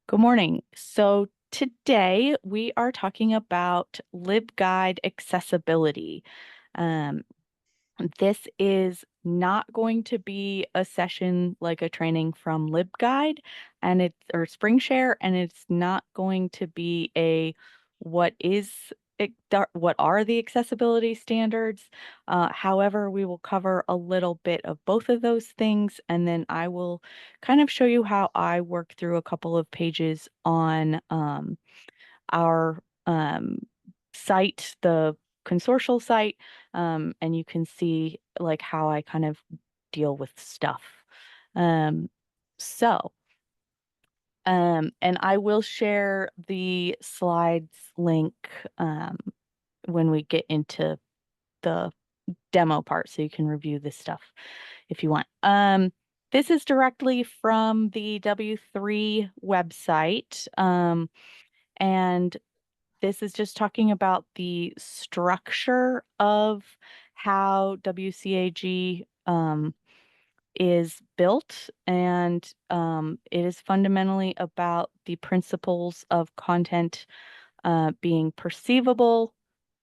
Good morning. So today we are talking about LibGuide accessibility. Um, this is not going to be a session like a training from LibGuide and it's or SpringShare, and it's not going to be a what is what are the accessibility standards. However, we will cover a little bit of both of those things, and then I will kind of show you how I work through a couple of pages on our site, the consortial site, and you can see like how I kind of deal with stuff. Um, so, and I will share the slides link when we get into the demo part, so you can review this stuff if you want. This is directly from the W3 website, and this is just talking about the structure of how WCAG is built, and it is fundamentally about the principles of content being perceivable,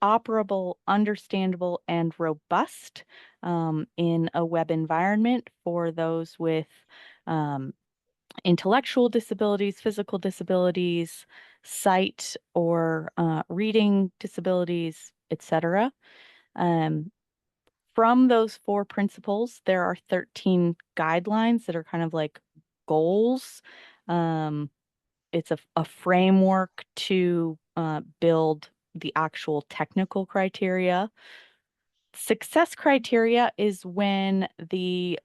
operable, understandable, and robust in a web environment for those with um, intellectual disabilities, physical disabilities, sight or reading disabilities, etc. Um, from those four principles, there are 13 guidelines that are kind of like goals. Um, it's a framework to build the actual technical criteria. Success criteria is when the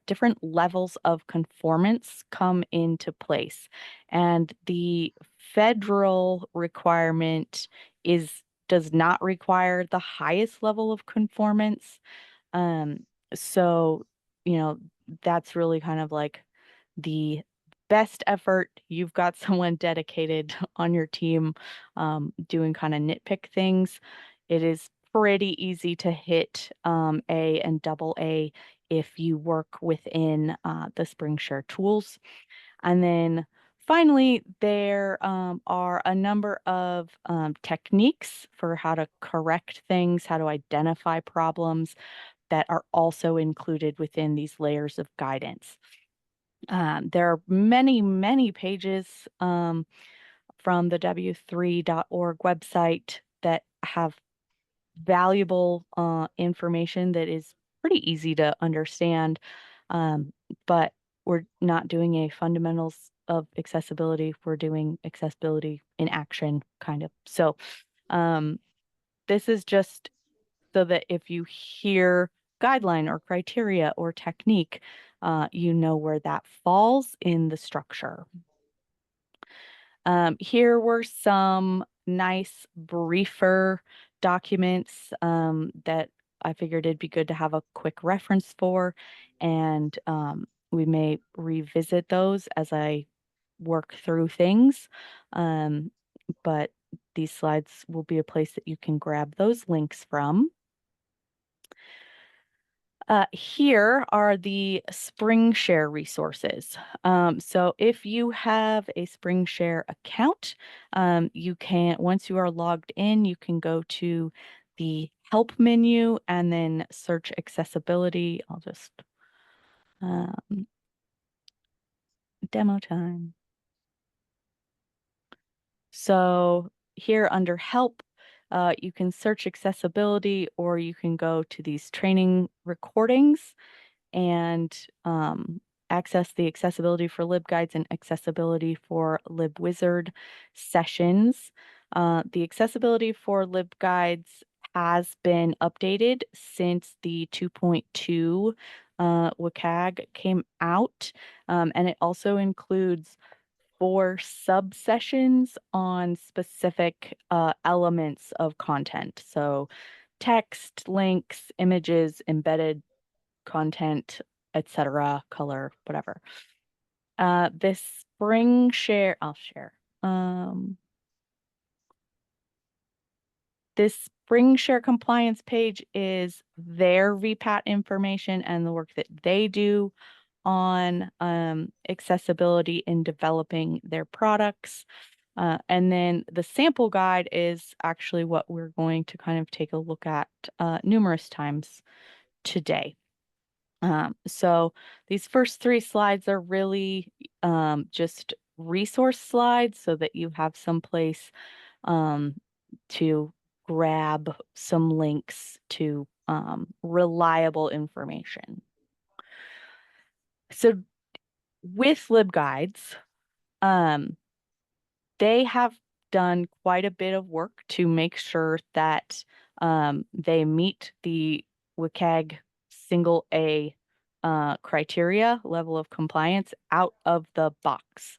different levels of conformance come into place. And the federal requirement does not require the highest level of conformance. Um, so, you know, that's really kind of like the best effort. You've got someone dedicated on your team doing kind of nitpick things. It is pretty easy to hit A and double A if you work within the SpringShare tools. And then finally, there are a number of techniques for how to correct things, how to identify problems that are also included within these layers of guidance. There are many, many pages from the w3.org website that have valuable information that is pretty easy to understand, um, but we're not doing a fundamentals of accessibility. We're doing accessibility in action, kind of. So um, this is just so that if you hear guideline or criteria or technique, you know where that falls in the structure. Here were some nice briefer documents that I figured it'd be good to have a quick reference for, and we may revisit those as I work through things. But these slides will be a place that you can grab those links from. Here are the SpringShare resources. So if you have a SpringShare account, you can, once you are logged in, you can go to the help menu and then search accessibility. I'll just demo time. So here under help, you can search accessibility, or you can go to these training recordings and access the accessibility for LibGuides and accessibility for LibWizard sessions. The accessibility for LibGuides has been updated since the 2.2 WCAG came out, and it also includes 4 subsessions on specific elements of content. So text, links, images, embedded content, etc., color, whatever. This SpringShare, I'll share. This SpringShare compliance page is their VPAT information and the work that they do on accessibility in developing their products. And then the sample guide is actually what we're going to kind of take a look at numerous times today. So these first three slides are really just resource slides so that you have some place to grab some links to reliable information. So with LibGuides, um, they have done quite a bit of work to make sure that they meet the WCAG single A criteria level of compliance out of the box.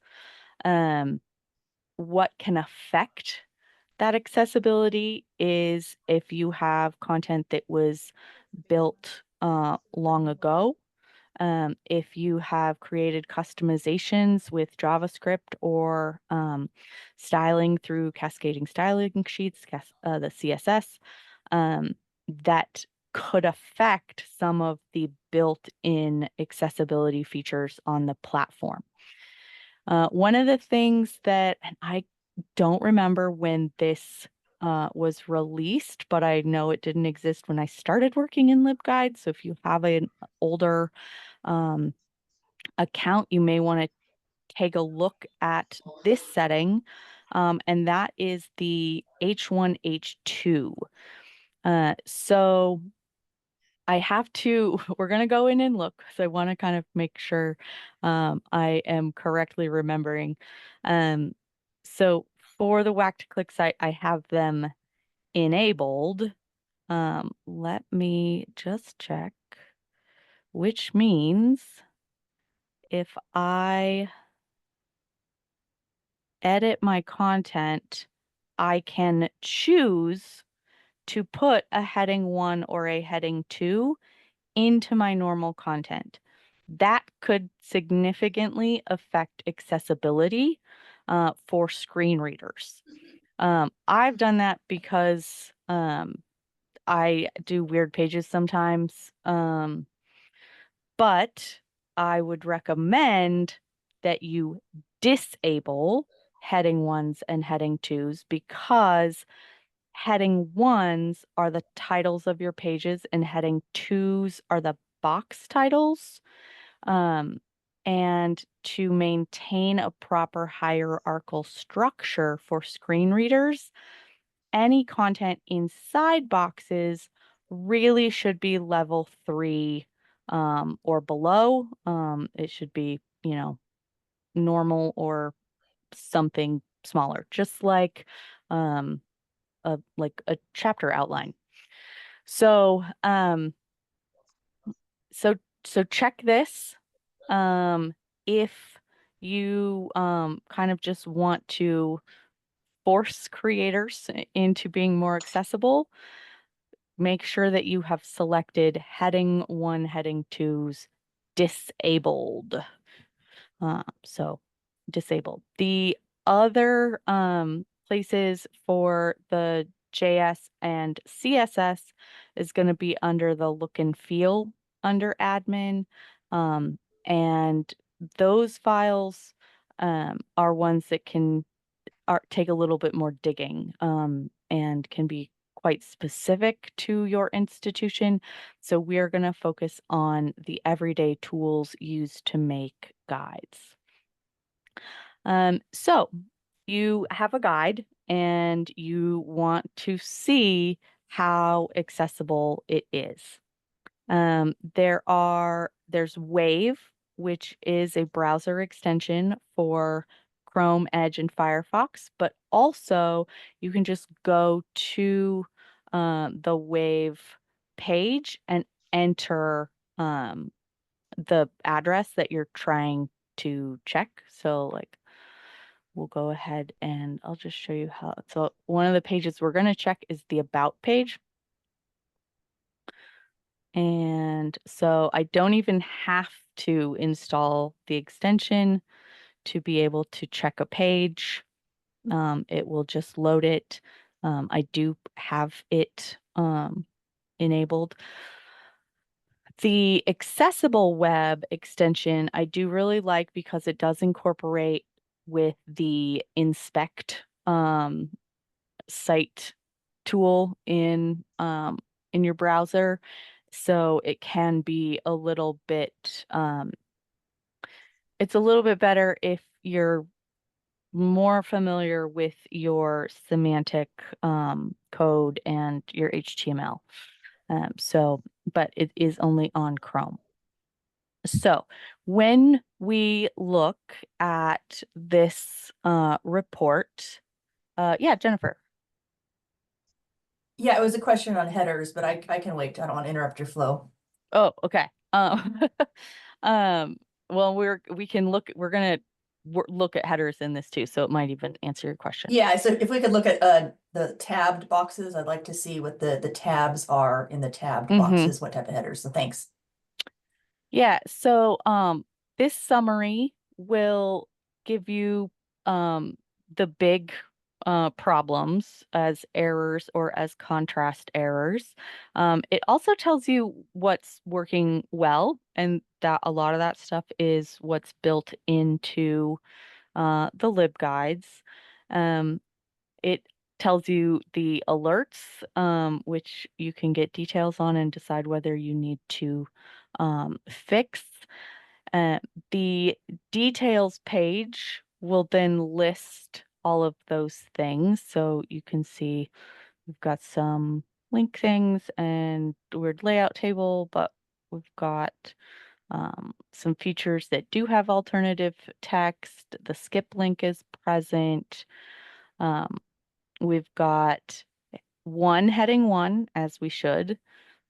What can affect that accessibility is if you have content that was built long ago, if you have created customizations with JavaScript or styling through cascading styling sheets, the CSS, that could affect some of the built-in accessibility features on the platform. One of the things that, and I don't remember when this was released, but I know it didn't exist when I started working in LibGuide. So if you have an older account, you may want to take a look at this setting, and that is the H1, H2. So I have to, we're going to go in and look. So I want to kind of make sure I am correctly remembering. So for the Whack to Click site, I have them enabled. Let me just check, which means if I edit my content, I can choose to put a heading 1 or a heading 2 into my normal content. That could significantly affect accessibility for screen readers. I've done that because I do weird pages sometimes, but I would recommend that you disable heading 1s and heading 2s because heading 1s are the titles of your pages and heading 2s are the box titles. And to maintain a proper hierarchical structure for screen readers, any content inside boxes really should be level 3 or below. It should be, normal or something smaller, just like a chapter outline. So so so check this. If you kind of just want to force creators into being more accessible, make sure that you have selected heading 1, heading 2's disabled. So disabled. The other places for the JS and CSS is going to be under the look and feel under admin. And those files are ones that can take a little bit more digging and can be quite specific to your institution. So we're going to focus on the everyday tools used to make guides. So you have a guide and you want to see how accessible it is. There's Wave, which is a browser extension for Chrome, Edge, and Firefox, but also you can just go to the Wave page and enter the address that you're trying to check. So like we'll go ahead and I'll just show you how. So one of the pages we're going to check is the About page. And so I don't even have to install the extension to be able to check a page. It will just load it. I do have it enabled. The accessible web extension I do really like because it does incorporate with the inspect site tool in your browser. So it can be a little bit it's a little bit better if you're more familiar with your semantic code and your HTML. But it is only on Chrome. So when we look at this report, yeah, Jennifer. Yeah, it was a question on headers, but I can wait. I don't want to interrupt your flow. Oh, okay. Um, well, we can we're gonna look at headers in this too, so it might even answer your question. Yeah, so if we could look at the tabbed boxes, I'd like to see what the tabs are in the tabbed Mm-hmm. boxes, what type of headers. So thanks. Yeah, so this summary will give you the big problems as errors or as contrast errors. It also tells you what's working well, and that a lot of that stuff is what's built into the LibGuides. Um, it tells you the alerts, which you can get details on and decide whether you need to fix. Uh, the details page will then list all of those things. So you can see we've got some link things and weird layout table, but we've got some features that do have alternative text. The skip link is present. Um, we've got one heading one, as we should,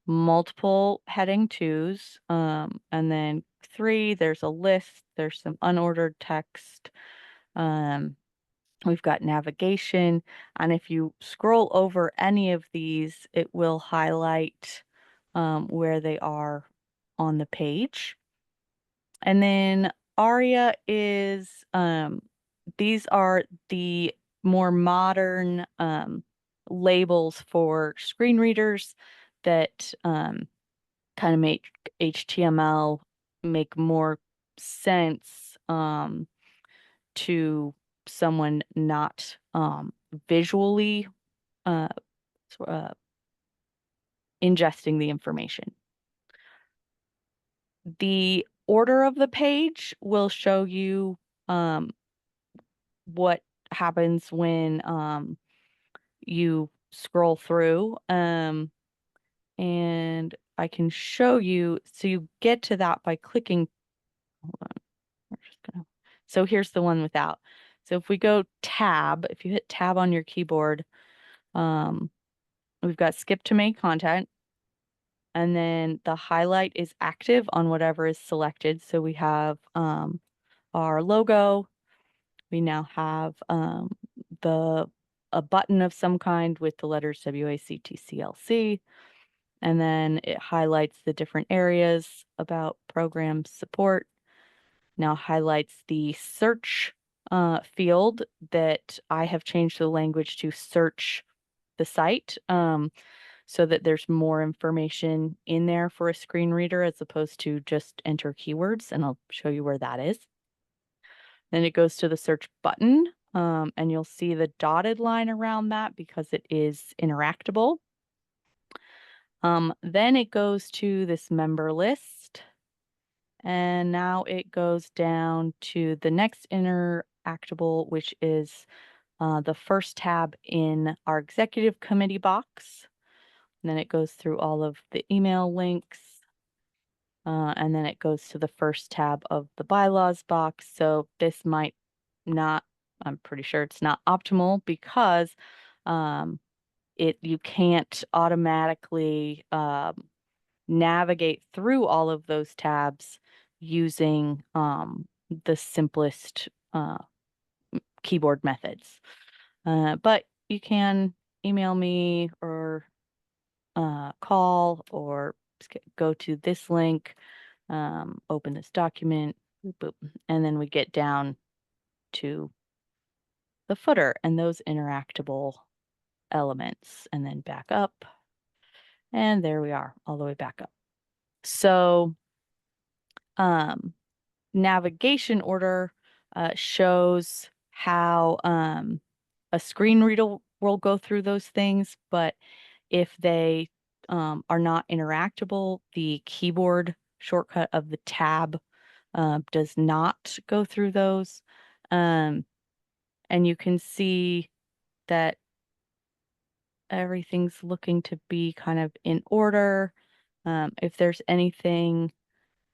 multiple heading twos, and then three, there's a list, there's some unordered text. Um, we've got navigation, and if you scroll over any of these, it will highlight where they are on the page. And then ARIA is these are the more modern labels for screen readers that kind of make HTML make more sense to someone not visually uh, uh, ingesting the information. The order of the page will show you um, what happens when you scroll through. And I can show you, so you get to that by clicking. Hold on, we're just gonna. So here's the one without. So if we go tab, if you hit tab on your keyboard, um, we've got skip to main content. And then the highlight is active on whatever is selected. So we have our logo. We now have the a button of some kind with the letters WACTCLC, and then it highlights the different areas about program support. Now highlights the search field that I have changed the language to search the site so that there's more information in there for a screen reader as opposed to just enter keywords, and I'll show you where that is. Then it goes to the search button, and you'll see the dotted line around that because it is interactable. Then it goes to this member list, and now it goes down to the next interactable, which is the first tab in our executive committee box. And then it goes through all of the email links. And then it goes to the first tab of the bylaws box. So this might not, I'm pretty sure it's not optimal because um, you can't automatically navigate through all of those tabs using the simplest keyboard methods. But you can email me or call or go to this link, open this document, boop, boop, and then we get down to the footer and those interactable elements, and then back up. And there we are, all the way back up. So, um, navigation order shows how a screen reader will go through those things, but if they are not interactable, the keyboard shortcut of the tab does not go through those. Um, and you can see that everything's looking to be kind of in order. If there's anything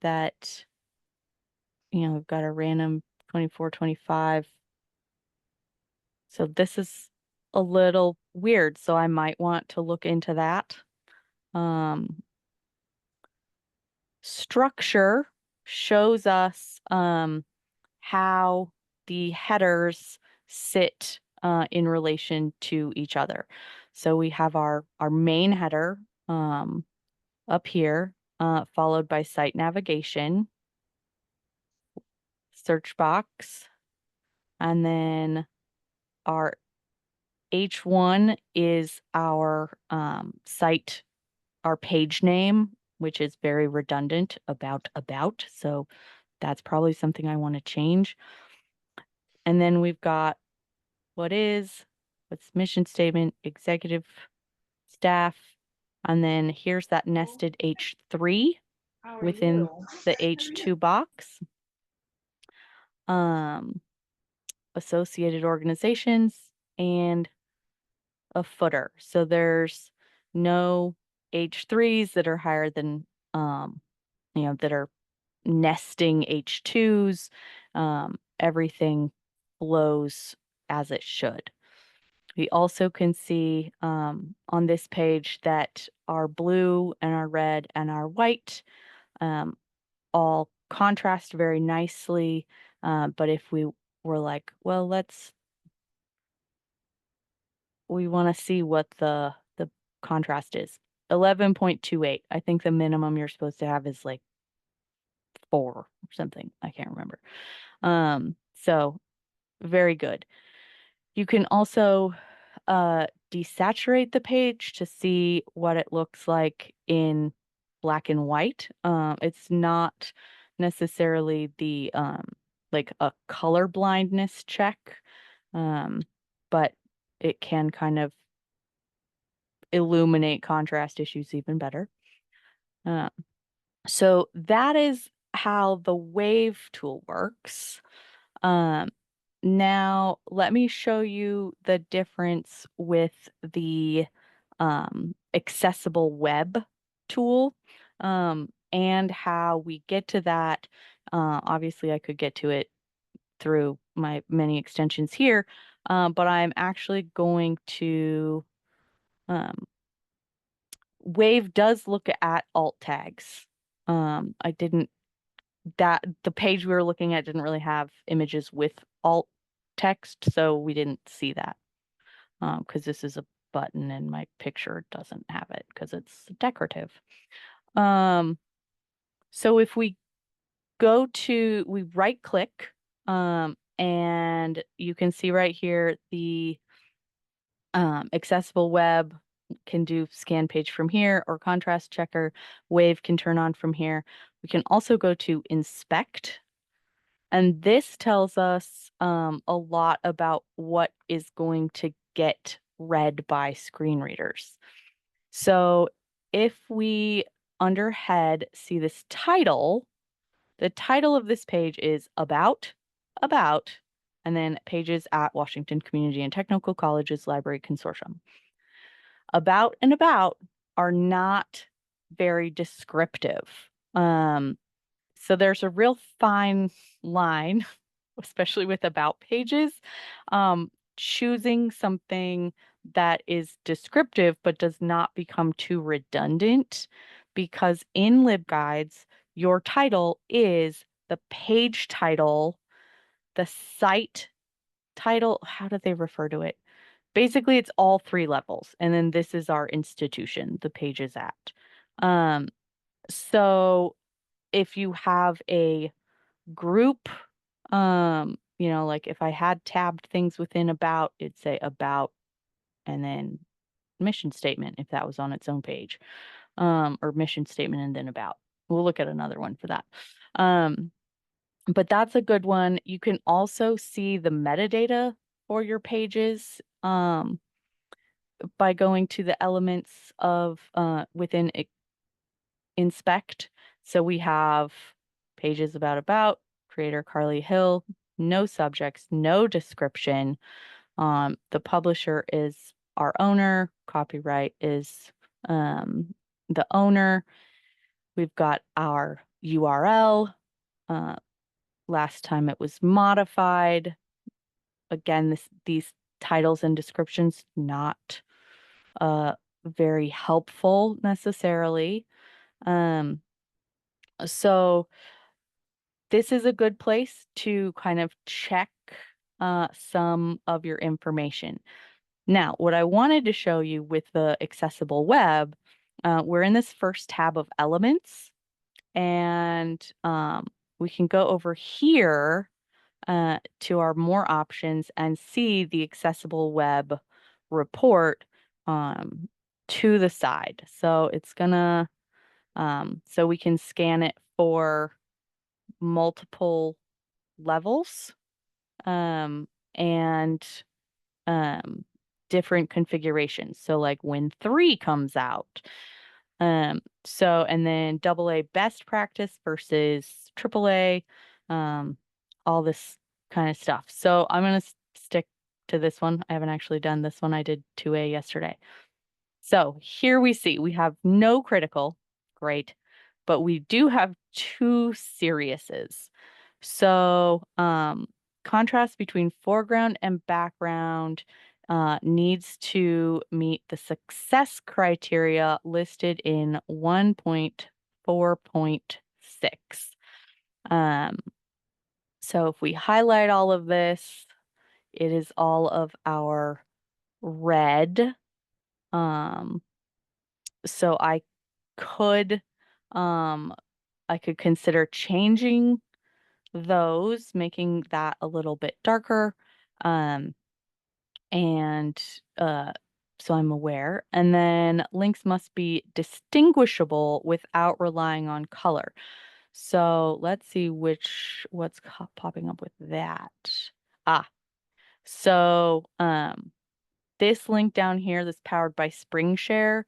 that, we've got a random 24, 25. So this is a little weird, so I might want to look into that. Um, Structure shows us how the headers sit in relation to each other. So we have our main header up here, followed by site navigation, search box, and then our H1 is our site, our page name, which is very redundant about. So that's probably something I want to change. And then we've got what's mission statement, executive staff, and then here's that nested H3 How are within you? the H2 box. Um, Associated organizations and a footer. So there's no H3s that are higher than that are nesting H2s. Everything flows as it should. We also can see on this page that our blue and our red and our white um, all contrast very nicely. But if we were like, well, we want to see what the contrast is. 11.28. I think the minimum you're supposed to have is like 4 or something. I can't remember. So very good. You can also desaturate the page to see what it looks like in black and white. It's not necessarily the like a color blindness check, but it can kind of illuminate contrast issues even better. Uh, so that is how the wave tool works. Um, Now let me show you the difference with the accessible web tool and how we get to that. Obviously, I could get to it through my many extensions here, but I'm actually going to Wave does look at alt tags. I didn't that the page we were looking at didn't really have images with alt text, so we didn't see that because this is a button and my picture doesn't have it because it's decorative. Um, so if we we right click and you can see right here the accessible web can do scan page from here or contrast checker. Wave can turn on from here. We can also go to inspect. And this tells us a lot about what is going to get read by screen readers. So if we under head see this title, the title of this page is about, and then pages at Washington Community and Technical Colleges Library Consortium. About and about are not very descriptive. So there's a real fine line, especially with about pages, choosing something that is descriptive but does not become too redundant, because in LibGuides, your title is the page title, the site title. How do they refer to it? Basically, it's all 3 levels, and then this is our institution, the page is at. So if you have a group, like if I had tabbed things within about, it'd say about and then mission statement if that was on its own page, or mission statement and then about. we'll look at another one for that. But that's a good one. You can also see the metadata for your pages by going to the elements of within inspect. So we have pages about, creator Carly Hill, no subjects, no description. The publisher is our owner, copyright is the owner. We've got our URL. Last time it was modified. Again, these titles and descriptions not very helpful necessarily. So this is a good place to kind of check some of your information. Now, what I wanted to show you with the accessible web, we're in this first tab of elements, and we can go over here to our more options and see the accessible web report to the side. So it's gonna, so we can scan it for multiple levels and um, different configurations. So like when 3 comes out. And then AA best practice versus AAA, all this kind of stuff. So I'm going to stick to this one. I haven't actually done this one. I did 2A yesterday. So here we see we have no critical, great, but we do have 2 seriouses. So contrast between foreground and background needs to meet the success criteria listed in 1.4.6. So if we highlight all of this, it is all of our red. So could um I could consider changing those, making that a little bit darker. Um and so I'm aware. And then links must be distinguishable without relying on color. So let's see what's popping up with that. Ah, so this link down here that's powered by SpringShare,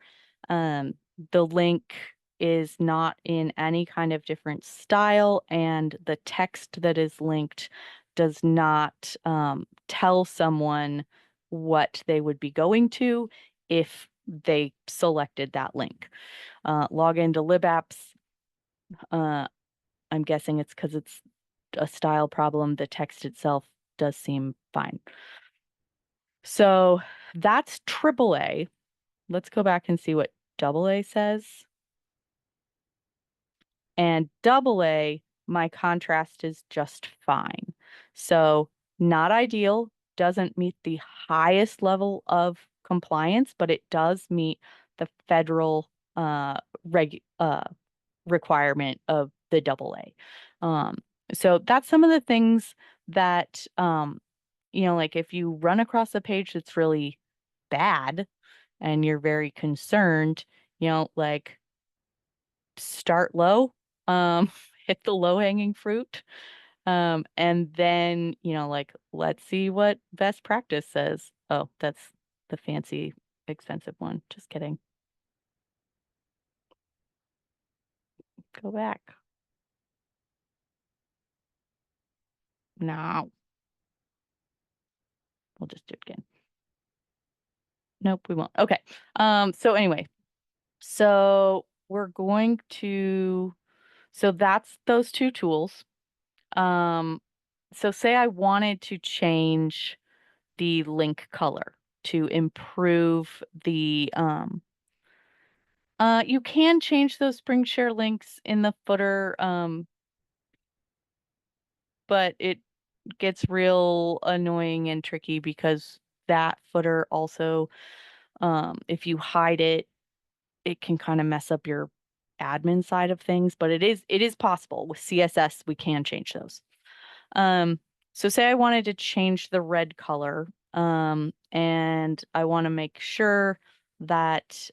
um, the link is not in any kind of different style, and the text that is linked does not tell someone what they would be going to if they selected that link. Log into LibApps. I'm guessing it's because it's a style problem. The text itself does seem fine. So that's AAA. Let's go back and see what AA says. And AA, my contrast is just fine. So not ideal, doesn't meet the highest level of compliance, but it does meet the federal requirement of the AA. So that's some of the things that, like if you run across a page that's really bad and you're very concerned, like start low, um, hit the low hanging fruit. And then, like, let's see what best practice says. Oh, that's the fancy, expensive one. Just kidding. Go back. No, we'll just do it again. Nope, we won't. Okay. So anyway, so we're going to, so that's those 2 tools. So say I wanted to change the link color to improve the you can change those SpringShare links in the footer, but it gets real annoying and tricky because that footer also, if you hide it, it can kind of mess up your admin side of things, but it is possible. With CSS, we can change those. So say I wanted to change the red color, and I want to make sure that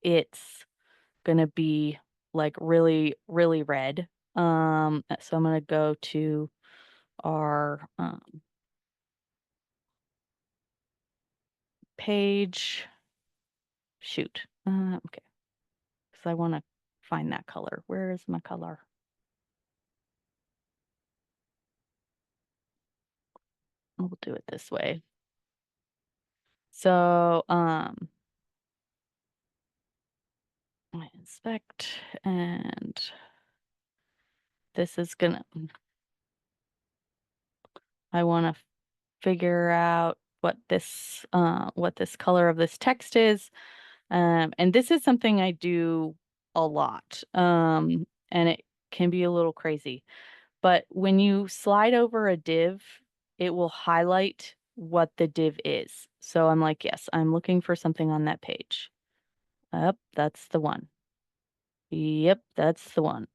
it's gonna be like really, really red. So I'm gonna go to our page. Shoot. Okay. Because I want to find that color. Where is my color? We'll do it this way. So, I inspect, and this is gonna, I want to figure out what this color of this text is. And this is something I do a lot. And it can be a little crazy. But when you slide over a div, it will highlight what the div is. So I'm like, yes, I'm looking for something on that page. Yep, that's the one. Yep, that's the one.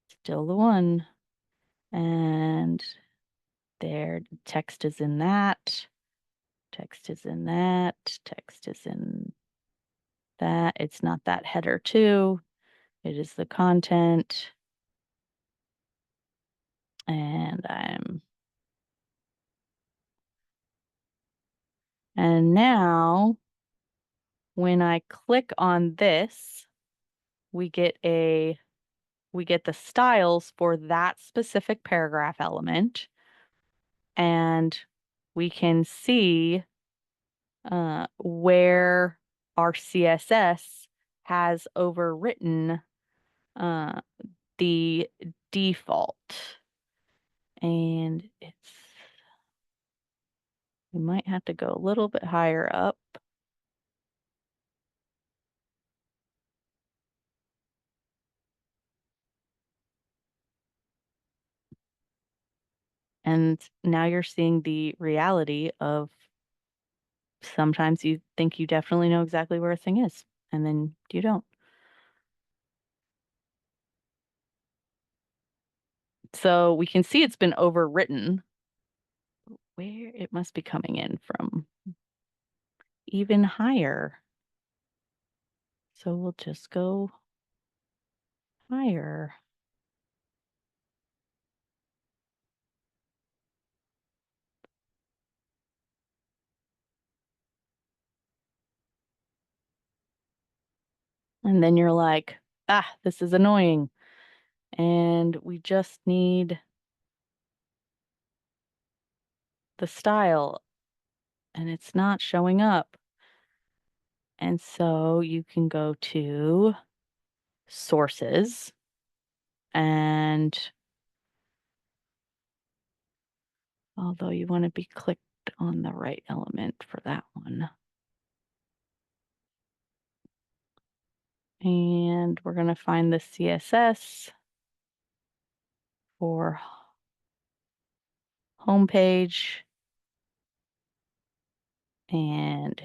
Still the one. And there, text is in that. Text is in that. Text is in that. It's not that header too. It is the content. And now when I click on this, we get the styles for that specific paragraph element, and we can see where our CSS has overwritten uh, the default. And we might have to go a little bit higher up. And now you're seeing the reality of sometimes you think you definitely know exactly where a thing is, and then you don't. So we can see it's been overwritten. Where it must be coming in from even higher. So we'll just go higher. And then you're like, ah, this is annoying. And we just need the style, and it's not showing up. And so you can go to sources, and although you want to be clicked on the right element for that one. And we're going to find the CSS for homepage. And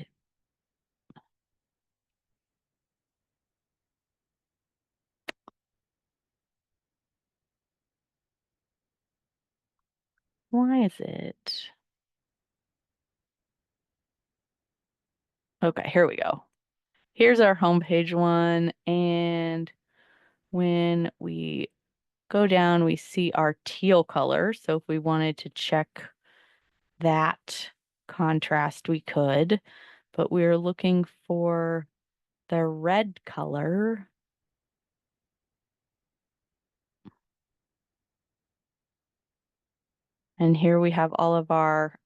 why is it? Okay, here we go. Here's our homepage one. And when we go down, we see our teal color. So if we wanted to check that contrast, we could, but we're looking for the red color. And here we have all of our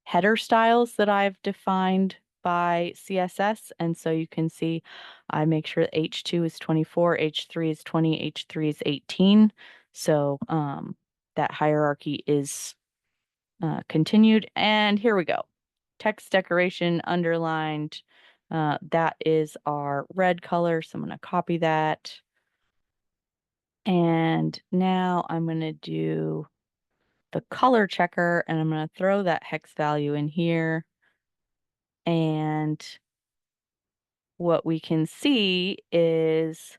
header styles that I've defined by CSS. And so you can see I make sure H2 is 24, H3 is 20, H3 is 18. So that hierarchy is continued. And here we go. Text decoration underlined. That is our red color. So I'm going to copy that. And now I'm going to do the color checker, and I'm going to throw that hex value in here. And what we can see is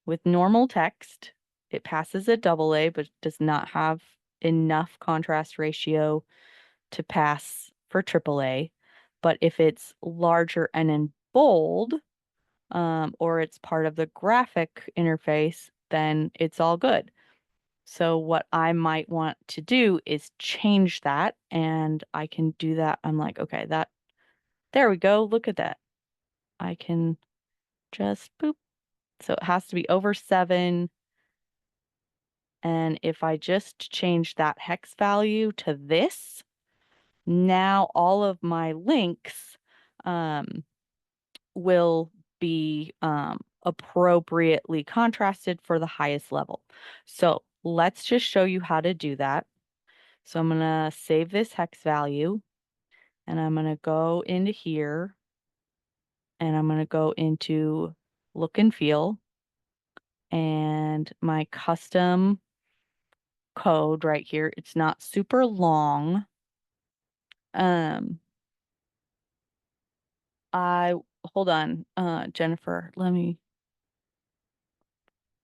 with normal text, it passes a AA, but does not have enough contrast ratio to pass for AAA. But if it's larger and in bold, or it's part of the graphic interface, then it's all good. So what I might want to do is change that, and I can do that. I'm like, okay, there we go. Look at that. I can just boop. So it has to be over 7. And if I just change that hex value to this, now all of my links um, will be appropriately contrasted for the highest level. So let's just show you how to do that. So I'm going to save this hex value, and I'm going to go into here, and I'm going to go into look and feel, and my custom code right here. It's not super long. Um, I hold on, Jennifer, let me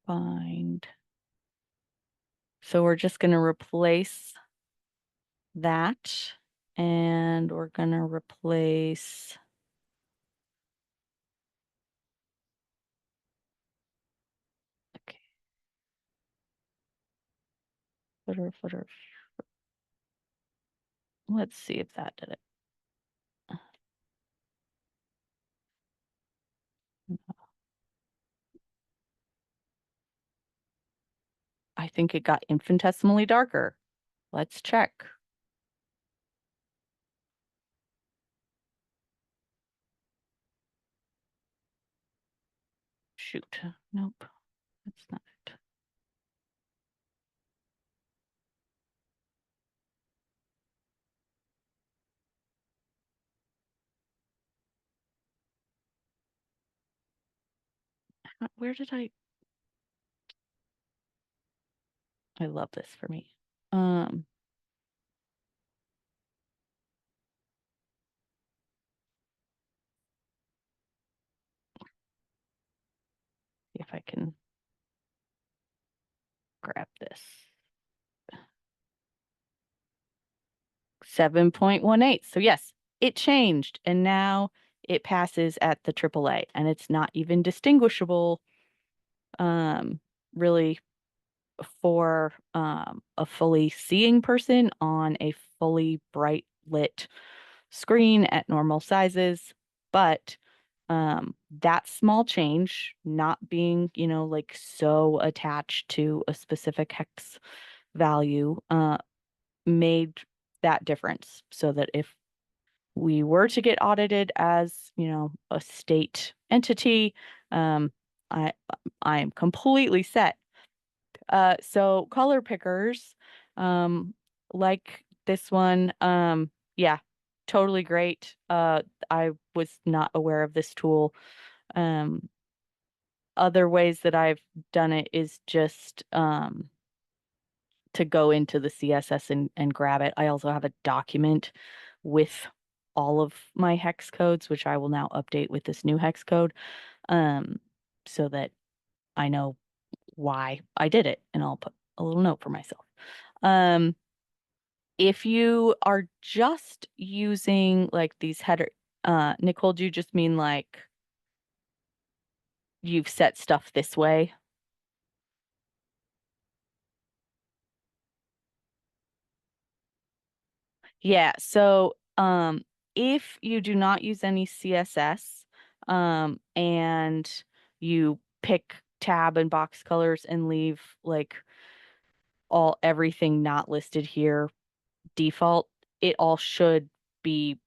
find. So we're just going to replace that, and we're going to replace, okay, footer. Let's see if that did it. I think it got infinitesimally darker. Let's check. Shoot. Nope, that's not it. Where did I love this for me. See if I can grab this. 7.18. So yes, it changed, and now it passes at the AAA, and it's not even distinguishable really for a fully seeing person on a fully bright lit screen at normal sizes. But that small change, not being, like so attached to a specific hex value, made that difference, so that if we were to get audited as, a state entity, um, I I am completely set. So color pickers, um, like this one, yeah, totally great. I was not aware of this tool. Um, Other ways that I've done it is just to go into the CSS and grab it. I also have a document with all of my hex codes, which I will now update with this new hex code, um, so that I know why I did it, and I'll put a little note for myself. Um, if you are just using like these header, Nicole, do you just mean like you've set stuff this way? Yeah, so if you do not use any CSS, and you pick tab and box colors and leave like everything not listed here default, it all should be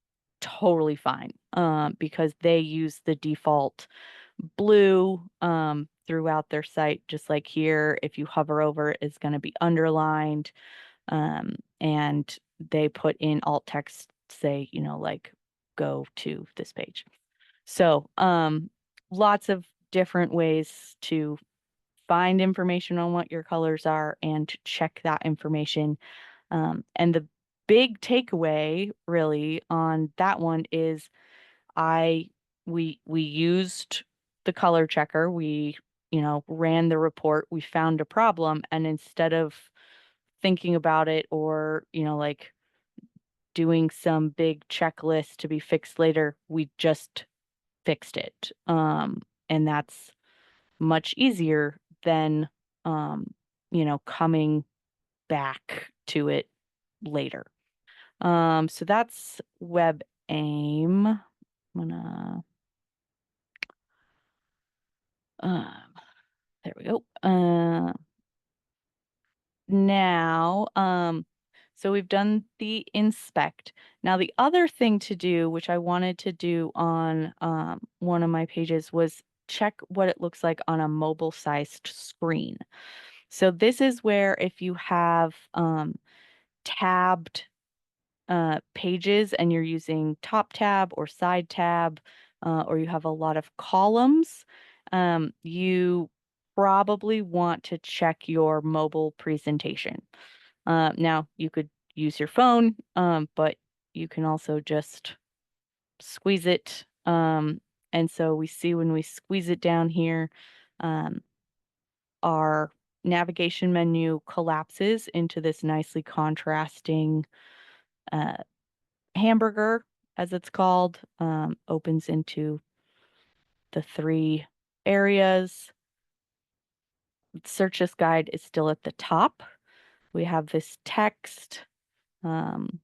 totally fine, because they use the default blue throughout their site, just like here. If you hover over it, it's going to be underlined, and they put in alt text, say, like go to this page. So lots of different ways to find information on what your colors are and to check that information. And the big takeaway really on that one is I we used the color checker. We, ran the report. We found a problem, and instead of thinking about it, or, like doing some big checklist to be fixed later, we just fixed it. and that's much easier than, um, coming back to it later. So that's web aim. I'm gonna, um, there we go. Now, so we've done the inspect. Now, the other thing to do, which I wanted to do on one of my pages, was check what it looks like on a mobile-sized screen. So this is where if you have tabbed pages and you're using top tab or side tab, or you have a lot of columns, you probably want to check your mobile presentation. Now, you could use your phone, but you can also just squeeze it. And so we see when we squeeze it down here, um, our navigation menu collapses into this nicely contrasting uh, hamburger, as it's called, opens into the three areas. Search This Guide is still at the top. We have this text, um,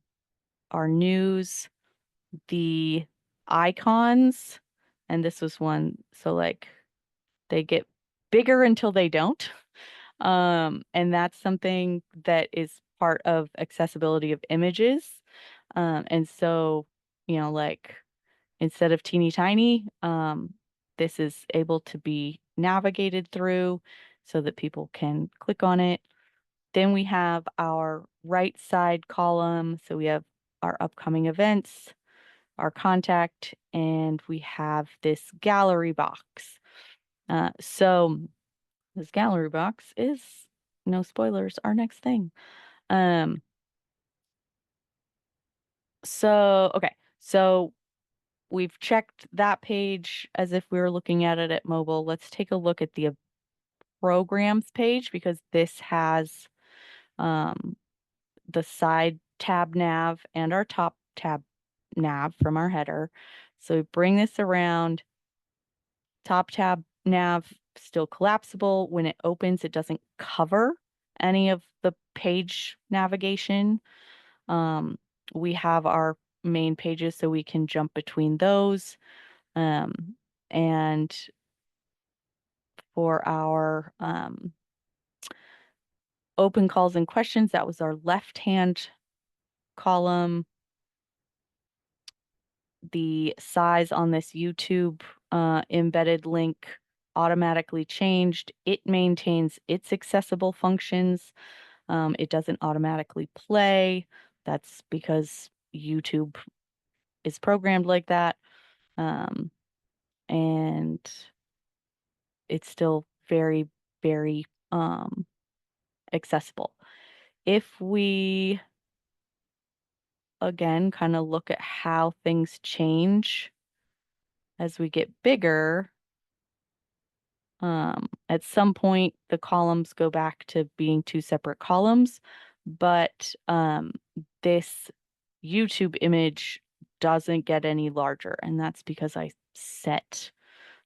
our news, the icons, and this was one, so like they get bigger until they don't. And that's something that is part of accessibility of images. And so, like instead of teeny tiny, this is able to be navigated through so that people can click on it. Then we have our right side column. So we have our upcoming events, our contact, and we have this gallery box. So this gallery box is, no spoilers, our next thing. Um, okay, so we've checked that page as if we were looking at it at mobile. Let's take a look at the programs page because this has um, the side tab nav and our top tab nav from our header. So we bring this around. Top tab nav still collapsible. When it opens, it doesn't cover any of the page navigation. Um, we have our main pages so we can jump between those. And for our open calls and questions, that was our left-hand column. The size on this YouTube embedded link automatically changed. It maintains its accessible functions. It doesn't automatically play. That's because YouTube is programmed like that. Um, and it's still very, very accessible. If we, again, kind of look at how things change as we get bigger, at some point the columns go back to being two separate columns, but this YouTube image doesn't get any larger, and that's because I set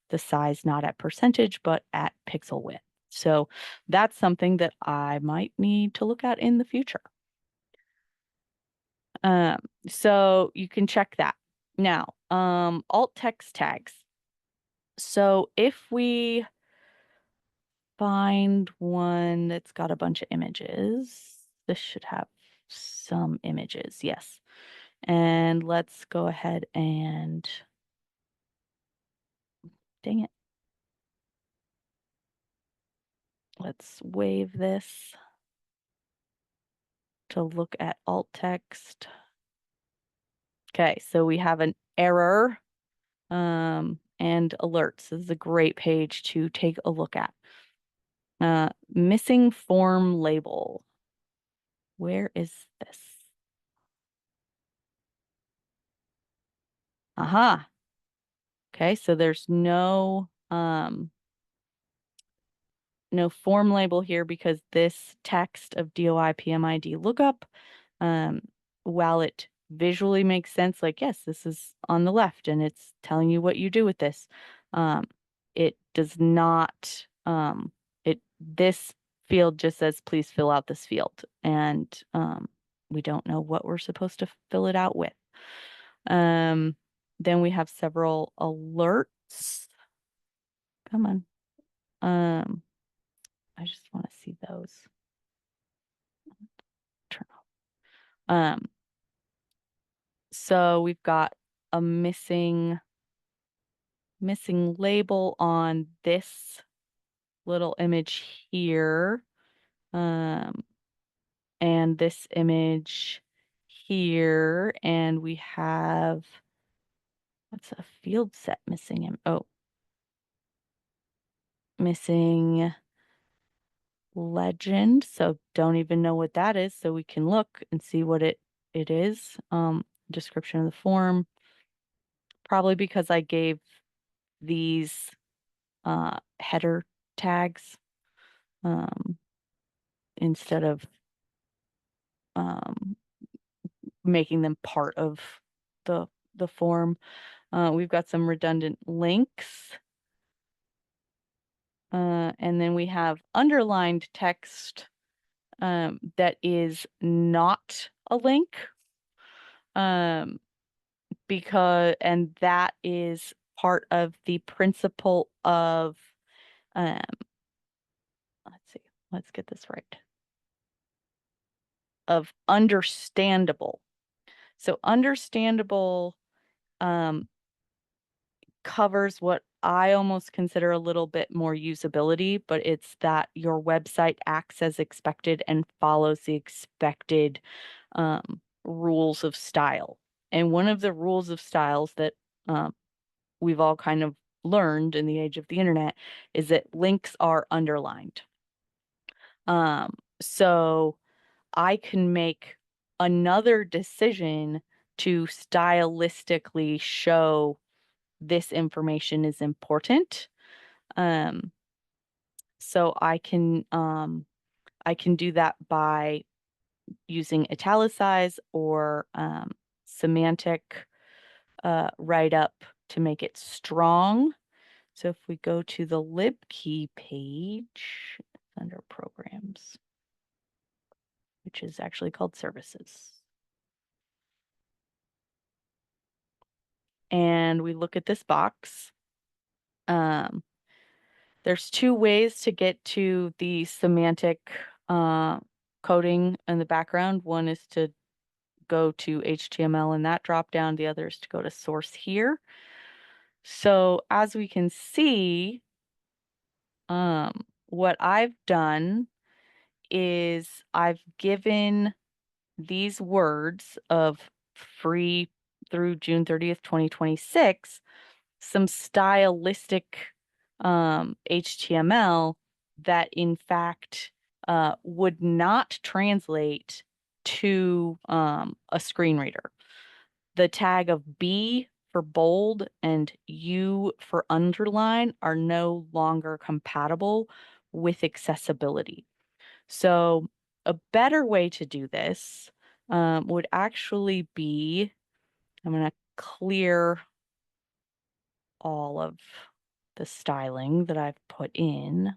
the size not at percentage, but at pixel width. So that's something that I might need to look at in the future. Um, so you can check that. Now, alt text tags. So if we find one that's got a bunch of images, this should have some images, yes. And let's go ahead and, dang it. Let's wave this to look at alt text. Okay, so we have an error and alerts. This is a great page to take a look at. Missing form label. Where is this? Aha. Okay, so there's no form label here because this text of DOI PMID lookup, while it visually makes sense, like, yes, this is on the left and it's telling you what you do with this. it does not, this field just says, please fill out this field. And we don't know what we're supposed to fill it out with. Then we have several alerts. Come on. I just want to see those. Turn off. So we've got a missing label on this little image here. And this image here, and we have, what's a field set missing? Oh, missing legend. So don't even know what that is. So we can look and see what it is. Description of the form. Probably because I gave these header tags instead of making them part of the form. We've got some redundant links. And then we have underlined text that is not a link. And that is part of the principle of, let's see, let's get this right, of understandable. So understandable covers what I almost consider a little bit more usability, but it's that your website acts as expected and follows the expected rules of style. And one of the rules of styles that we've all kind of learned in the age of the internet is that links are underlined. So I can make another decision to stylistically show this information is important. So I can do that by using italicize or semantic write-up to make it strong. So if we go to the libkey page under programs, which is actually called services, and we look at this box, there's two ways to get to the semantic coding in the background. One is to go to HTML in that dropdown. The other is to go to source here. So as we can see, what I've done is I've given these words of free through June 30th, 2026, some stylistic HTML that in fact would not translate to a screen reader. The tag of B for bold and U for underline are no longer compatible with accessibility. So a better way to do this would actually be, I'm going to clear all of the styling that I've put in.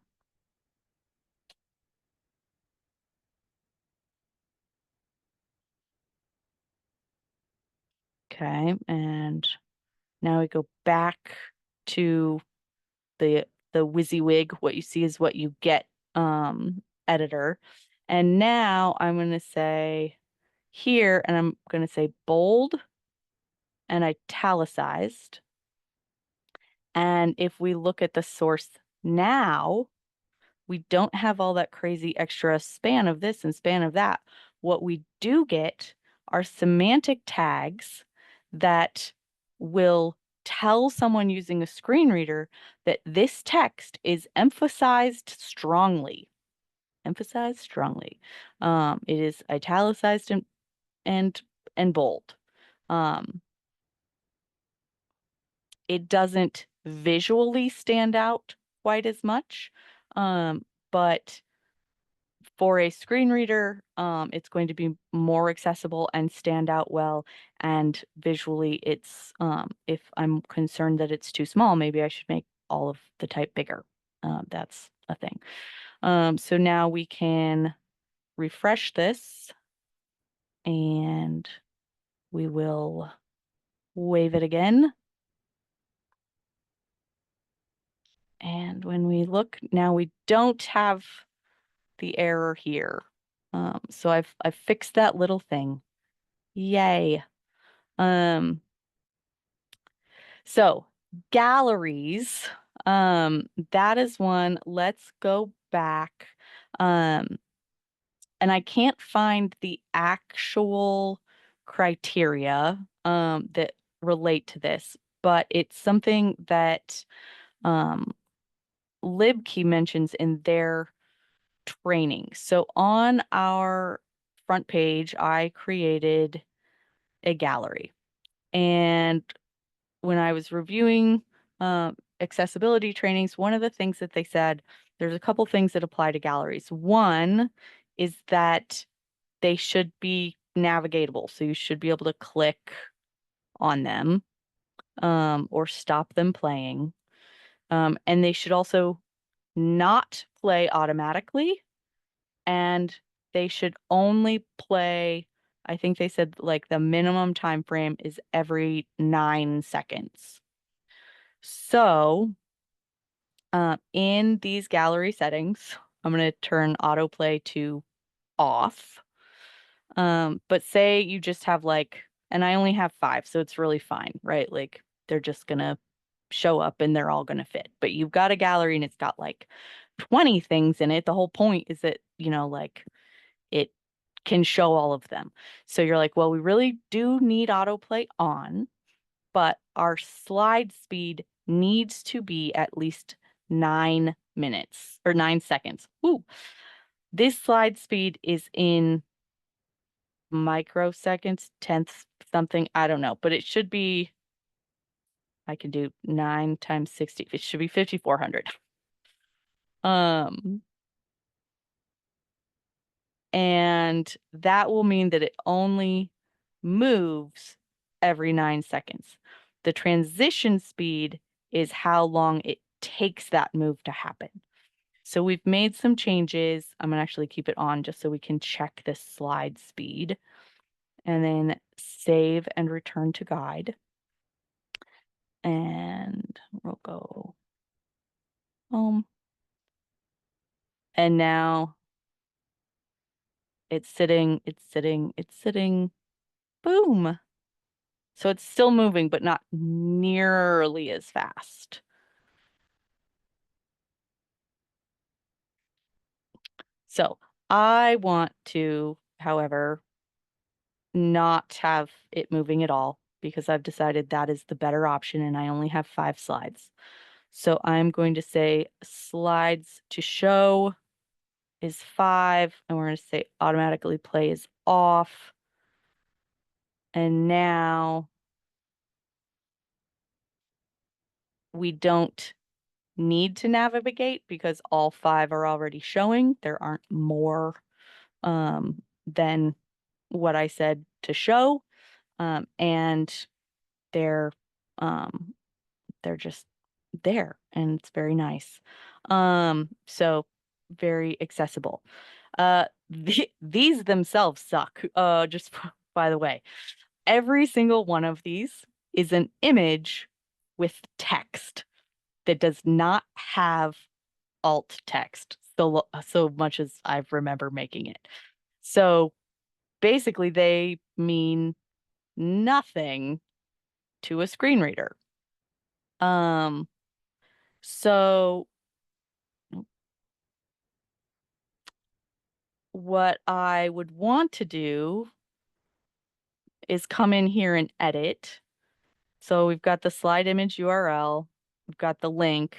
Okay, and now we go back to the WYSIWYG, what you see is what you get editor. And now I'm going to say here, and I'm going to say bold and italicized. And if we look at the source now, we don't have all that crazy extra span of this and span of that. What we do get are semantic tags that will tell someone using a screen reader that this text is emphasized strongly. Emphasized strongly. It is italicized and bold. It doesn't visually stand out quite as much, but for a screen reader, it's going to be more accessible and stand out well. And visually, it's if I'm concerned that it's too small, maybe I should make all of the type bigger. That's a thing. So now we can refresh this and we will wave it again. And when we look now, we don't have the error here. So I've fixed that little thing. Yay. Um, so galleries, that is one. Let's go back. Um, and I can't find the actual criteria that relate to this, but it's something that um, LibKey mentions in their training. So on our front page, I created a gallery. And when I was reviewing accessibility trainings, one of the things that they said, there's a couple things that apply to galleries. One is that they should be navigatable. So you should be able to click on them or stop them playing. And they should also not play automatically. And they should only play, I think they said like the minimum time frame is every 9 seconds. So in these gallery settings, I'm going to turn autoplay to off. But say you just have like, and I only have 5, so it's really fine, right? Like they're just gonna show up and they're all gonna fit. But you've got a gallery and it's got like 20 things in it. The whole point is that, like it can show all of them. So you're like, well, we really do need autoplay on, but our slide speed needs to be at least 9 minutes or 9 seconds. Ooh, this slide speed is in microseconds, tenths, something. I don't know, but it should be, I can do 9 times 60. It should be 5,400. Um, and that will mean that it only moves every 9 seconds. The transition speed is how long it takes that move to happen. So we've made some changes. I'm gonna actually keep it on just so we can check this slide speed and then save and return to guide. And we'll go home. And now it's sitting, it's sitting, it's sitting. Boom. So it's still moving, but not nearly as fast. So I want to, however, not have it moving at all because I've decided that is the better option and I only have 5 slides. So I'm going to say slides to show is 5, and we're going to say automatically play is off. And now we don't need to navigate because all 5 are already showing. There aren't more than what I said to show. And they're um, they're just there and it's very nice. So very accessible. These themselves suck. Just by the way, every single one of these is an image with text that does not have alt text so much as I remember making it. So basically they mean nothing to a screen reader. Um, so what I would want to do is come in here and edit. So we've got the slide image URL, we've got the link.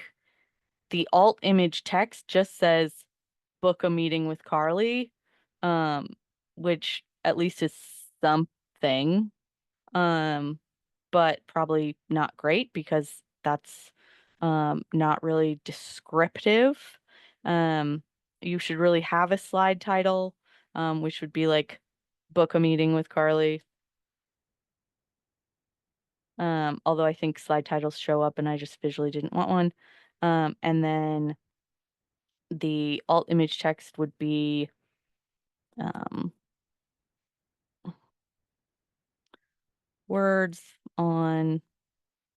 The alt image text just says book a meeting with Carly, um, which at least is something, but probably not great because that's not really descriptive. Um, you should really have a slide title, which would be like book a meeting with Carly. Although I think slide titles show up and I just visually didn't want one. And then the alt image text would be um, words on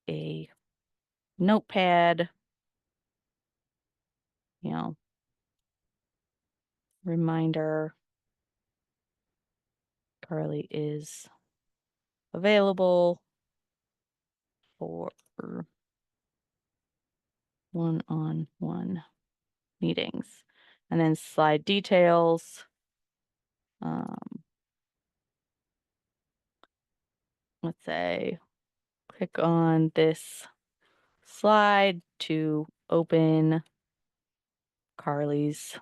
a notepad, you know, reminder Carly is available for one-on-one meetings. And then slide details. Let's say, click on this slide to open Carly's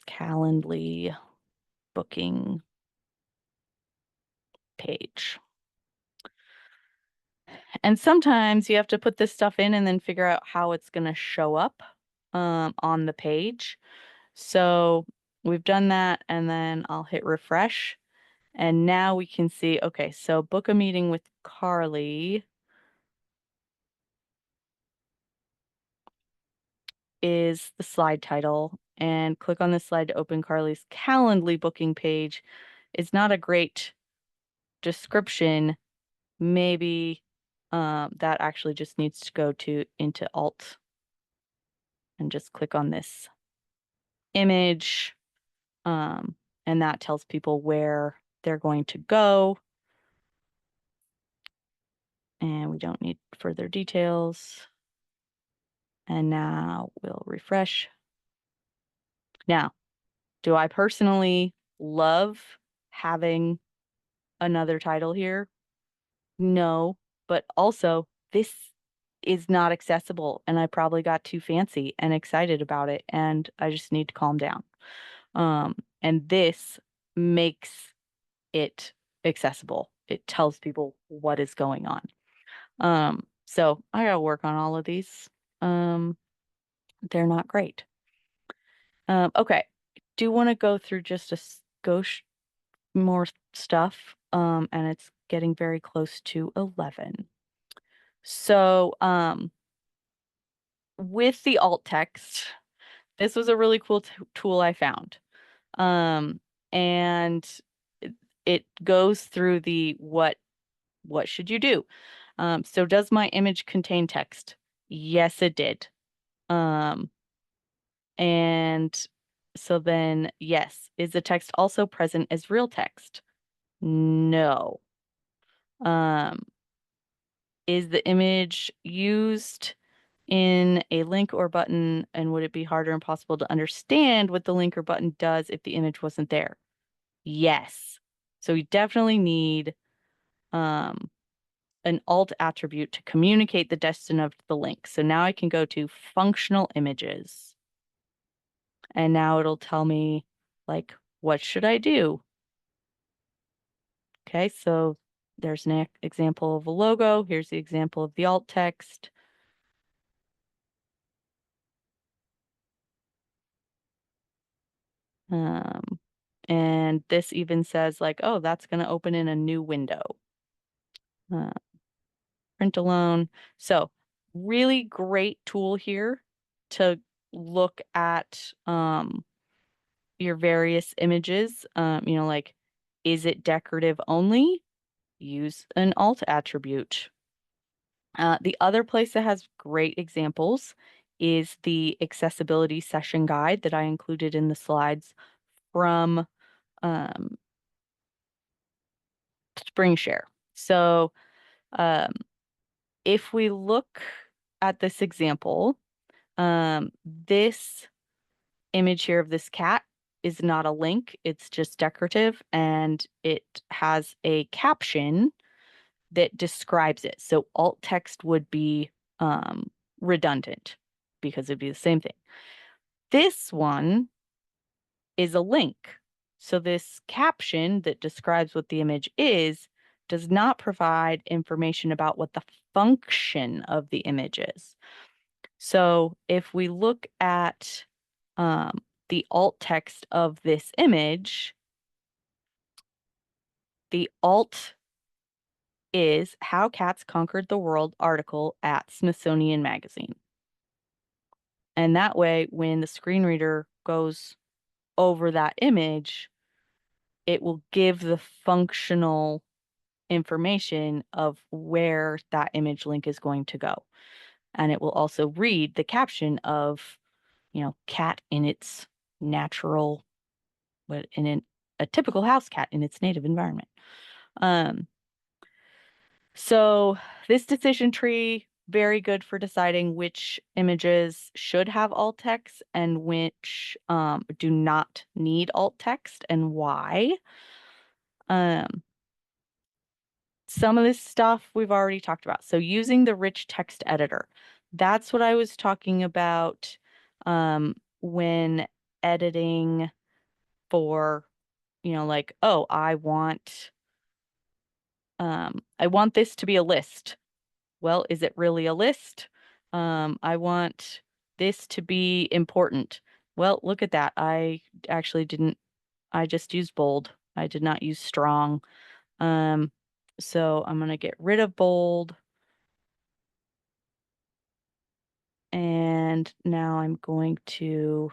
Calendly booking page. And sometimes you have to put this stuff in and then figure out how it's going to show up on the page. So we've done that, and then I'll hit refresh. And now we can see, okay, so book a meeting with Carly is the slide title, and click on this slide to open Carly's Calendly booking page. It's not a great description. Maybe that actually just needs to go into Alt and just click on this image. And that tells people where they're going to go. And we don't need further details. And now we'll refresh. Now, do I personally love having another title here? No, but also this is not accessible, and I probably got too fancy and excited about it, and I just need to calm down. And this makes it accessible. It tells people what is going on. So I gotta work on all of these. Um, they're not great. Okay. Do want to go through just more stuff. And it's getting very close to 11. So, with the alt text, this was a really cool tool I found. Um, and it goes through the what should you do? So does my image contain text? Yes, it did. And so then, yes, is the text also present as real text? No. Um, is the image used in a link or button, and would it be hard or impossible to understand what the link or button does if the image wasn't there? Yes. So we definitely need um, an alt attribute to communicate the destination of the link. So now I can go to functional images, and now it'll tell me, like, what should I do? Okay, so there's an example of a logo. Here's the example of the alt text. Um, and this even says like, oh, that's going to open in a new window. Uh, print alone. So really great tool here to look at your various images. Like, is it decorative only? Use an alt attribute. The other place that has great examples is the accessibility session guide that I included in the slides from um, SpringShare. So if we look at this example, this image here of this cat is not a link, it's just decorative, and it has a caption that describes it. So alt text would be redundant because it'd be the same thing. This one is a link. So this caption that describes what the image is does not provide information about what the function of the image is. So if we look at the alt text of this image, the alt is How Cats Conquered the World article at Smithsonian Magazine. And that way, when the screen reader goes over that image, it will give the functional information of where that image link is going to go. And it will also read the caption of, cat in its natural, but a typical house cat in its native environment. Um, so this decision tree, very good for deciding which images should have alt text and which do not need alt text and why. Um, some of this stuff we've already talked about. So using the rich text editor, that's what I was talking about when editing for, like, oh, I want this to be a list. Well, is it really a list? I want this to be important. Well, look at that. I actually didn't, I just used bold. I did not use strong. Um, so I'm going to get rid of bold. And now I'm going to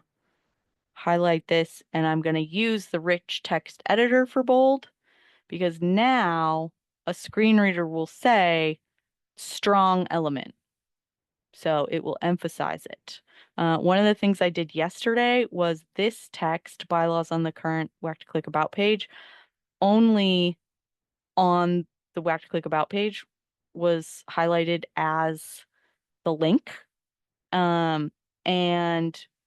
highlight this and I'm going to use the rich text editor for bold because now a screen reader will say strong element. So it will emphasize it. One of the things I did yesterday was this text, bylaws on the current Whack to Click About page, only on the Whack to Click About page was highlighted as the link. And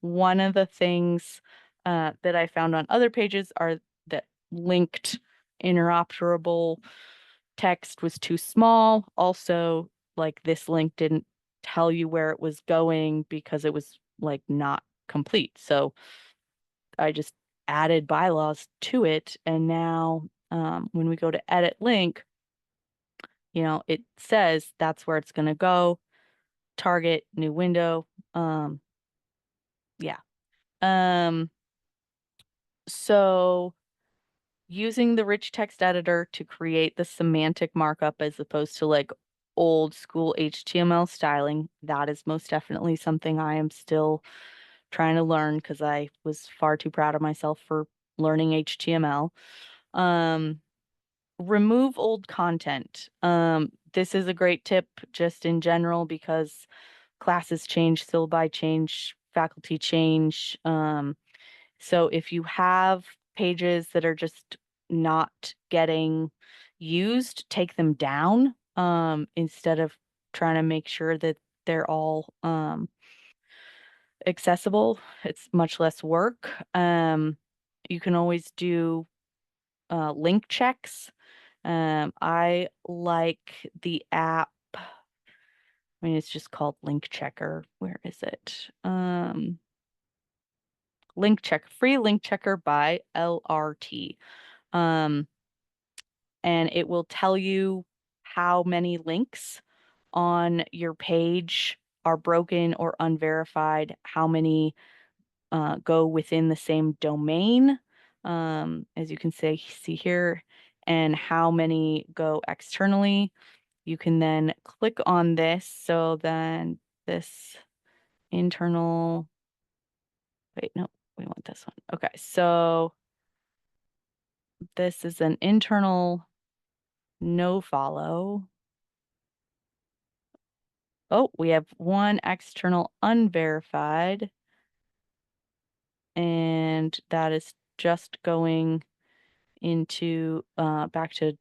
one of the things that I found on other pages are that linked interoperable text was too small. Also, like this link didn't tell you where it was going because it was like not complete. So I just added bylaws to it. And now when we go to edit link, it says that's where it's going to go. Target, new window. Yeah. Um, so using the rich text editor to create the semantic markup as opposed to like old school HTML styling, that is most definitely something I am still trying to learn because I was far too proud of myself for learning HTML. Um, remove old content. This is a great tip just in general because classes change, syllabi change, faculty change. So if you have pages that are just not getting used, take them down instead of trying to make sure that they're all accessible. It's much less work. You can always do link checks. I like the app. I mean, it's just called Link Checker. Where is it? Link Check, free link checker by LRT. Um, and it will tell you how many links on your page are broken or unverified, how many go within the same domain, as you can see here, and how many go externally. You can then click on this. So then this internal, wait, no, we want this one. Okay, so this is an internal no follow. Oh, we have one external unverified, and that is just going into back to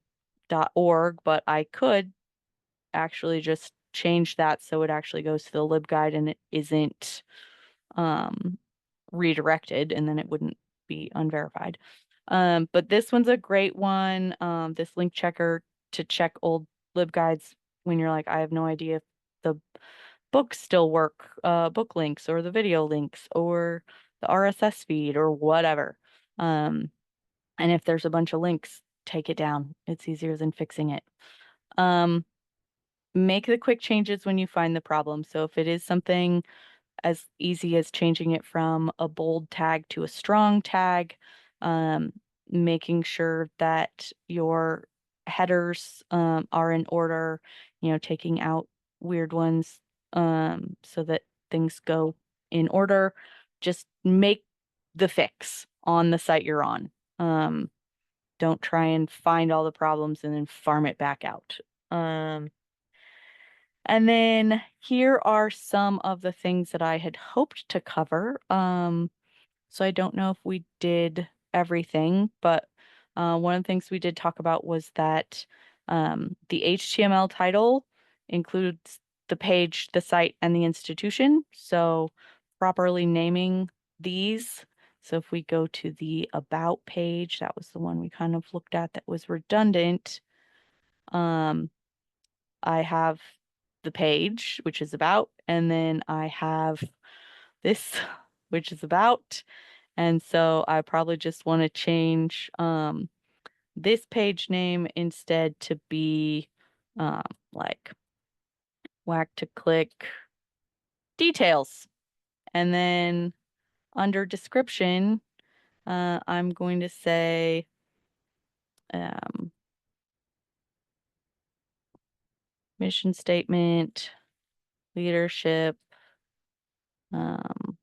.org, but I could actually just change that so it actually goes to the LibGuide and it isn't redirected, and then it wouldn't be unverified. But this one's a great one. This link checker to check old LibGuides when you're like, I have no idea if the books still work, book links or the video links or the RSS feed or whatever. And if there's a bunch of links, take it down. It's easier than fixing it. Make the quick changes when you find the problem. So if it is something as easy as changing it from a bold tag to a strong tag, um, making sure that your headers are in order, taking out weird ones so that things go in order. Just make the fix on the site you're on. Um, don't try and find all the problems and then farm it back out. Um, and then here are some of the things that I had hoped to cover. So I don't know if we did everything, but one of the things we did talk about was that the HTML title includes the page, the site, and the institution. So properly naming these. So if we go to the About page, that was the one we kind of looked at that was redundant. I have the page, which is about, and then I have this, which is about. And so I probably just want to change this page name instead to be um, like whack to click details. And then under description, I'm going to say um, mission statement, leadership, um,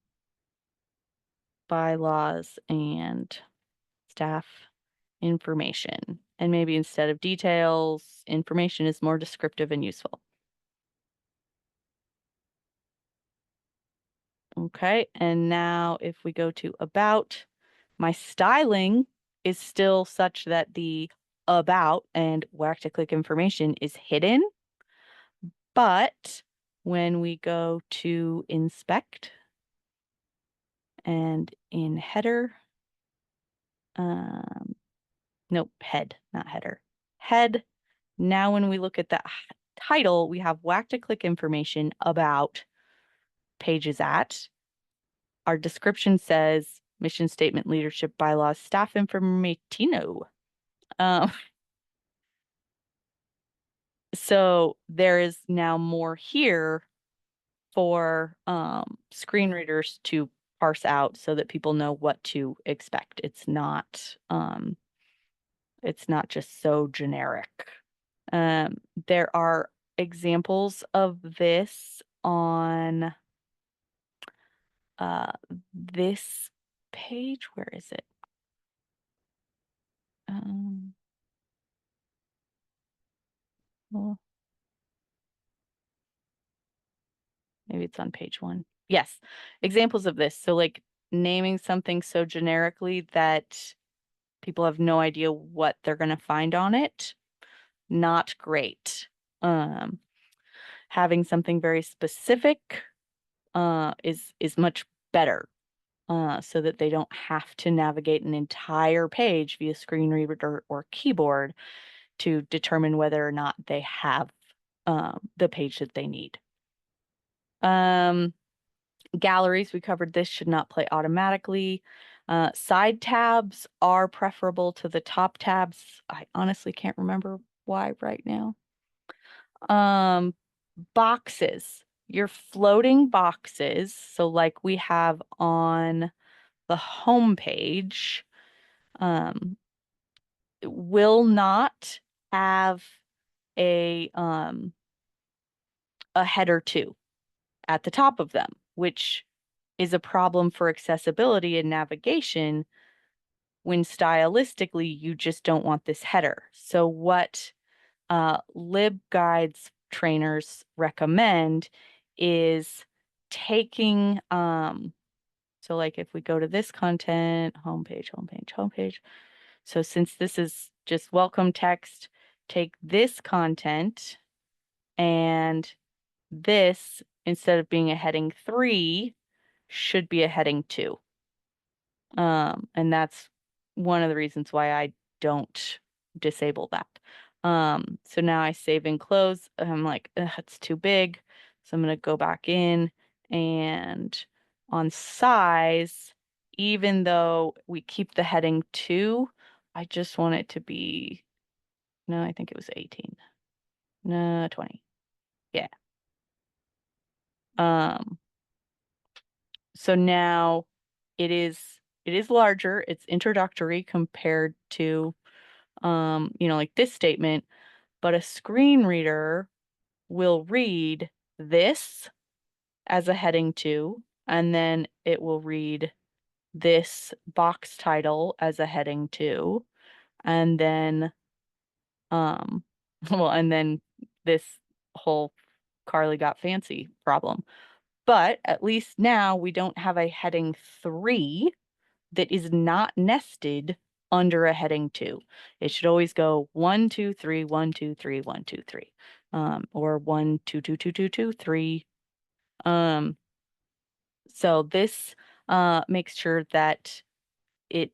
bylaws, and staff information. And maybe instead of details, information is more descriptive and useful. Okay, and now if we go to about, my styling is still such that the about and whack to click information is hidden. But when we go to inspect and in header, um, nope, head, not header, head. Now when we look at the title, we have whack to click information about pages at. Our description says mission statement, leadership, bylaws, staff informatino. Um, so there is now more here for screen readers to parse out so that people know what to expect. It's not just so generic. Um, there are examples of this on uh, this page. Where is it? Um, well, maybe it's on page 1. Yes, examples of this. So like naming something so generically that people have no idea what they're going to find on it. Not great. Um, having something very specific is much better. So that they don't have to navigate an entire page via screen reader or keyboard to determine whether or not they have the page that they need. Galleries, we covered this, should not play automatically. Side tabs are preferable to the top tabs. I honestly can't remember why right now. Boxes, your floating boxes, so like we have on the home page, will not have a header 2 at the top of them, which is a problem for accessibility and navigation when stylistically you just don't want this header. So what LibGuides trainers recommend is taking, so like if we go to this content, homepage, homepage, homepage. So since this is just welcome text, take this content and this, instead of being a heading 3, should be a heading 2. And that's one of the reasons why I don't disable that. So now I save and close. I'm like, it's too big. So I'm going to go back in and on size, even though we keep the heading 2, I just want it to be, no, I think it was 18. No, 20. Yeah. Um, so now it is larger. It's introductory compared to like this statement, but a screen reader will read this as a heading 2, and then it will read this box title as a heading 2, and then um well, and then this whole Carly got fancy problem. But at least now we don't have a heading 3 that is not nested under a heading 2. It should always go 1, 2, 3, 1, 2, 3, 1, 2, 3. Or 1, 2, 2, 2, 2, 2, 3. So this makes sure that it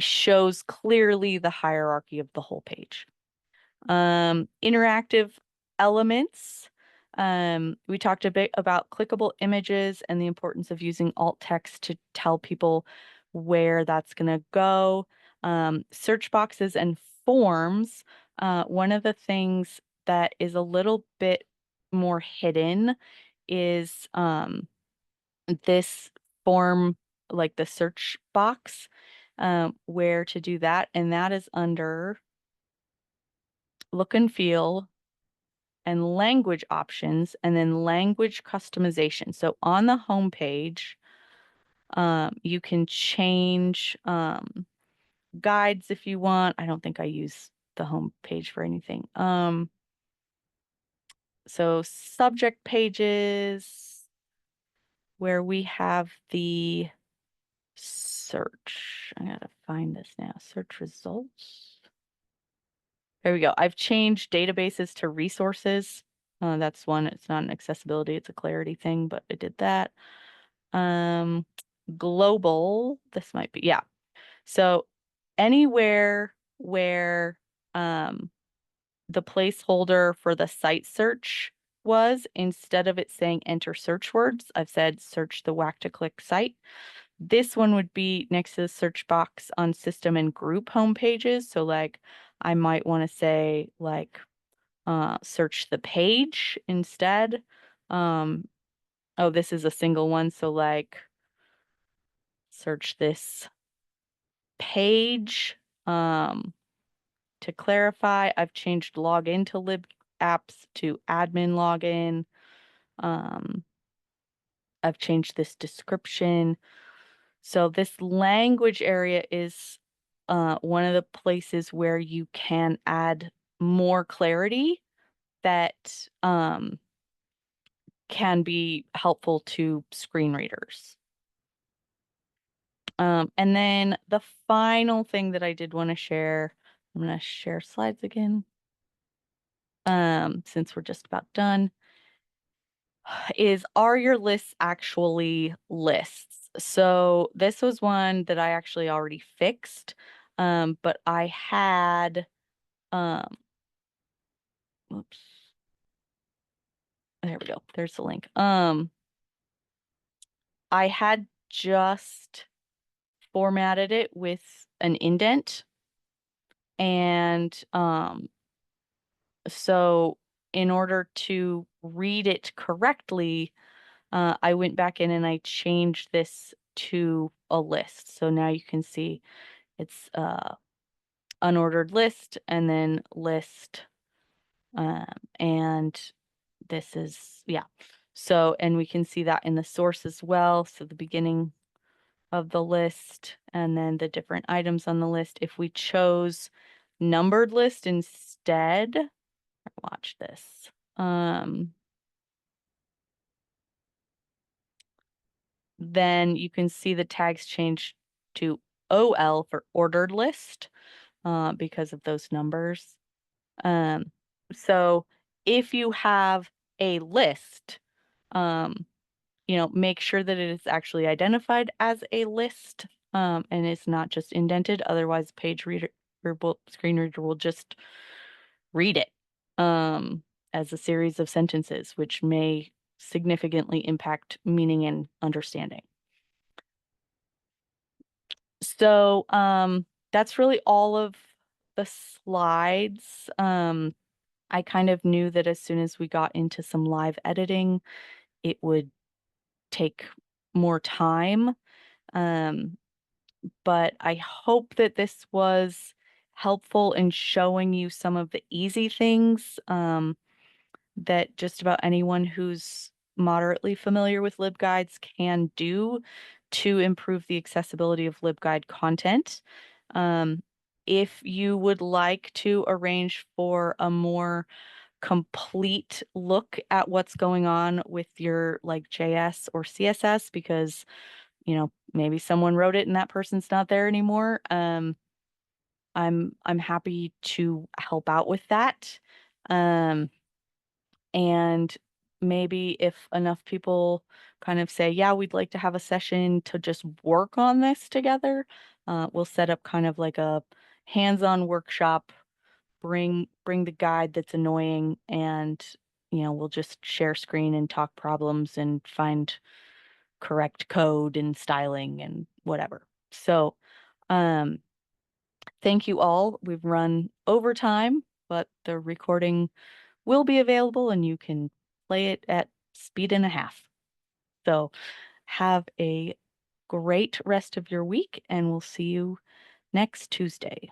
shows clearly the hierarchy of the whole page. Interactive elements. We talked a bit about clickable images and the importance of using alt text to tell people where that's going to go. Search boxes and forms. One of the things that is a little bit more hidden is this form, like the search box, where to do that. And that is under look and feel and language options, and then language customization. So on the home page, you can change guides if you want. I don't think I use the home page for anything. So subject pages where we have the search. I gotta find this now. Search results. There we go. I've changed databases to resources. That's one. It's not an accessibility, it's a clarity thing, but I did that. Um, Global, this might be, yeah. So anywhere where the placeholder for the site search was, instead of it saying enter search words, I've said search the whack to click site. This one would be next to the search box on system and group home pages. So like I might want to say like search the page instead. Oh, this is a single one. So like search this page. To clarify, I've changed login to lib apps to admin login. I've changed this description. So this language area is one of the places where you can add more clarity that can be helpful to screen readers. And then the final thing that I did want to share, I'm going to share slides again, since we're just about done, is are your lists actually lists? So this was one that I actually already fixed, but I had, oops, there we go. There's the link. I had just formatted it with an indent, and so in order to read it correctly, I went back in and I changed this to a list. So now you can see it's unordered list and then list. And this is, yeah. So, and we can see that in the source as well. So the beginning of the list and then the different items on the list. If we chose numbered list instead, watch this. Then you can see the tags change to OL for ordered list because of those numbers. So if you have a list, make sure that it is actually identified as a list and it's not just indented. Otherwise, page reader or screen reader will just read it as a series of sentences, which may significantly impact meaning and understanding. So that's really all of the slides. I kind of knew that as soon as we got into some live editing, it would take more time. But I hope that this was helpful in showing you some of the easy things that just about anyone who's moderately familiar with LibGuides can do to improve the accessibility of LibGuide content. Um, if you would like to arrange for a more complete look at what's going on with your like JS or CSS because, maybe someone wrote it and that person's not there anymore. I'm happy to help out with that. Um, and maybe if enough people kind of say, yeah, we'd like to have a session to just work on this together, we'll set up kind of like a hands-on workshop, bring the guide that's annoying, and we'll just share screen and talk problems and find correct code and styling and whatever. So, um, thank you all. We've run over time, but the recording will be available and you can play it at speed and a half. So have a great rest of your week and we'll see you next Tuesday.